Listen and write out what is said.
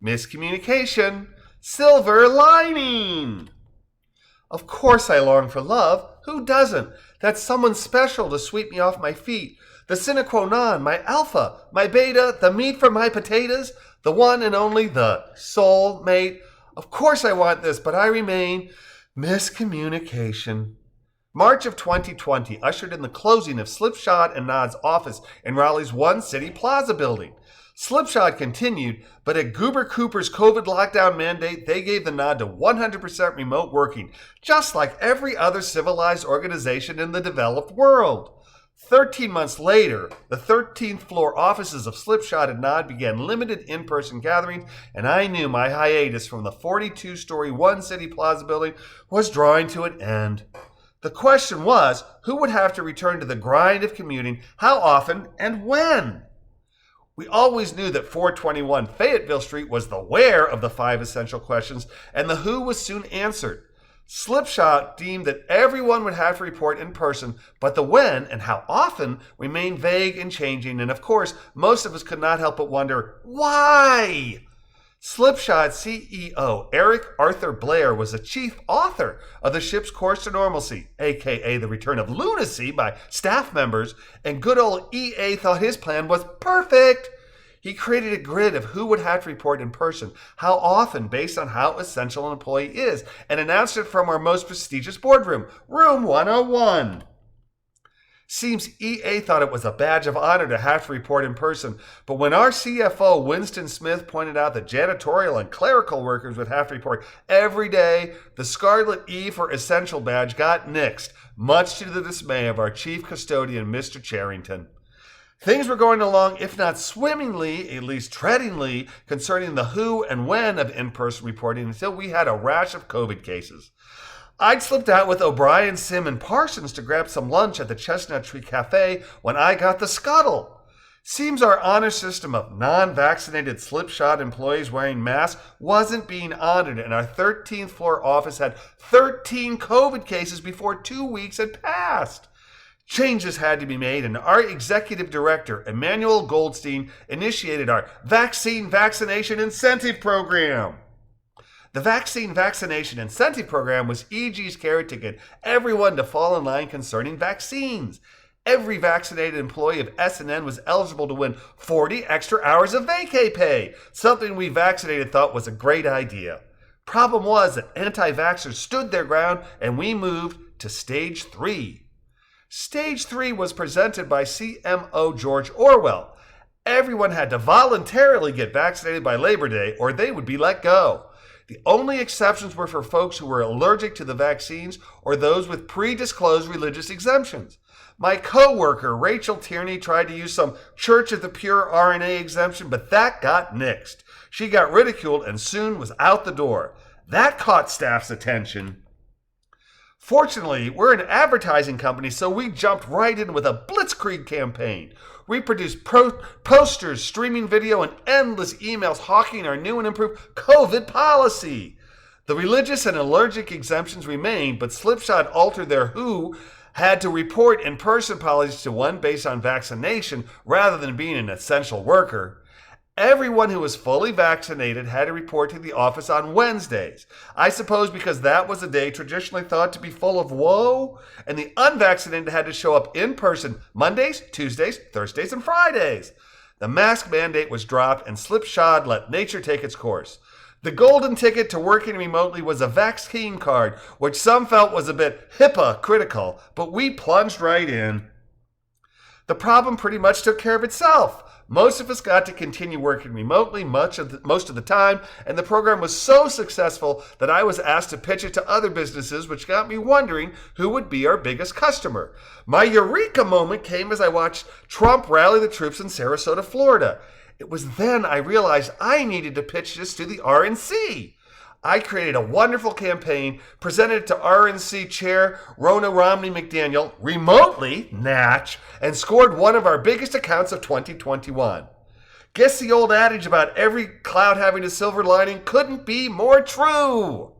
Miscommunication. Silver lining. Of course I long for love. Who doesn't? That's someone special to sweep me off my feet. The sine qua non, my alpha, my beta, the meat for my potatoes, the one and only, the soul mate. Of course I want this, but I remain miscommunication. March of 2020 ushered in the closing of Slipshod and Nod's office in Raleigh's One City Plaza building. Slipshod continued, but at Goober Cooper's COVID lockdown mandate, they gave the nod to 100% remote working, just like every other civilized organization in the developed world. 13 months later, the 13th floor offices of Slipshod and Nod began limited in-person gatherings, and I knew my hiatus from the 42-story One City Plaza building was drawing to an end. The question was, who would have to return to the grind of commuting, how often, and when? We always knew that 421 Fayetteville Street was the where of the 5 essential questions, and the who was soon answered. Slipshod deemed that everyone would have to report in person, but the when and how often remained vague and changing, and of course, most of us could not help but wonder, why? Slipshod CEO Eric Arthur Blair was the chief author of The Ship's Course to Normalcy, aka The Return of Lunacy, by staff members, and good old EA thought his plan was perfect. He created a grid of who would have to report in person, how often based on how essential an employee is, and announced it from our most prestigious boardroom, Room 101. Seems EA thought it was a badge of honor to have to report in person, but when our CFO, Winston Smith, pointed out that janitorial and clerical workers would have to report every day, the Scarlet E for Essential badge got nixed, much to the dismay of our chief custodian, Mr. Charrington. Things were going along, if not swimmingly, at least treadingly, concerning the who and when of in-person reporting until we had a rash of COVID cases. I'd slipped out with O'Brien, Sim, and Parsons to grab some lunch at the Chestnut Tree Cafe when I got the scuttle. Seems our honor system of non-vaccinated Slipshod employees wearing masks wasn't being honored, and our 13th floor office had 13 COVID cases before 2 weeks had passed. Changes had to be made, and our executive director, Emmanuel Goldstein, initiated our Vaccine Vaccination Incentive Program. The Vaccine Vaccination Incentive Program was EG's carrot to get everyone to fall in line concerning vaccines. Every vaccinated employee of S&N was eligible to win 40 extra hours of vacay pay, something we vaccinated thought was a great idea. Problem was that anti-vaxxers stood their ground, and we moved to Stage 3. Stage 3 was presented by CMO George Orwell. Everyone had to voluntarily get vaccinated by Labor Day, or they would be let go. The only exceptions were for folks who were allergic to the vaccines or those with pre-disclosed religious exemptions. My co-worker, Rachel Tierney, tried to use some Church of the Pure RNA exemption, but that got nixed. She got ridiculed and soon was out the door. That caught staff's attention. Fortunately, we're an advertising company, so we jumped right in with a blitzkrieg campaign. We produced posters, streaming video, and endless emails hawking our new and improved COVID policy. The religious and allergic exemptions remained, but Slipshod altered their who had to report in-person policies to one based on vaccination rather than being an essential worker. Everyone who was fully vaccinated had to report to the office on Wednesdays. I suppose because that was a day traditionally thought to be full of woe, and the unvaccinated had to show up in person Mondays, Tuesdays, Thursdays, and Fridays. The mask mandate was dropped, and Slipshod let nature take its course. The golden ticket to working remotely was a vaccine card, which some felt was a bit HIPAA critical, but we plunged right in. The problem pretty much took care of itself. Most of us got to continue working remotely most of the time, and the program was so successful that I was asked to pitch it to other businesses, which got me wondering who would be our biggest customer. My eureka moment came as I watched Trump rally the troops in Sarasota, Florida. It was then I realized I needed to pitch this to the RNC. I created a wonderful campaign, presented it to RNC Chair Rona Romney McDaniel, remotely, Natch, and scored one of our biggest accounts of 2021. Guess the old adage about every cloud having a silver lining couldn't be more true.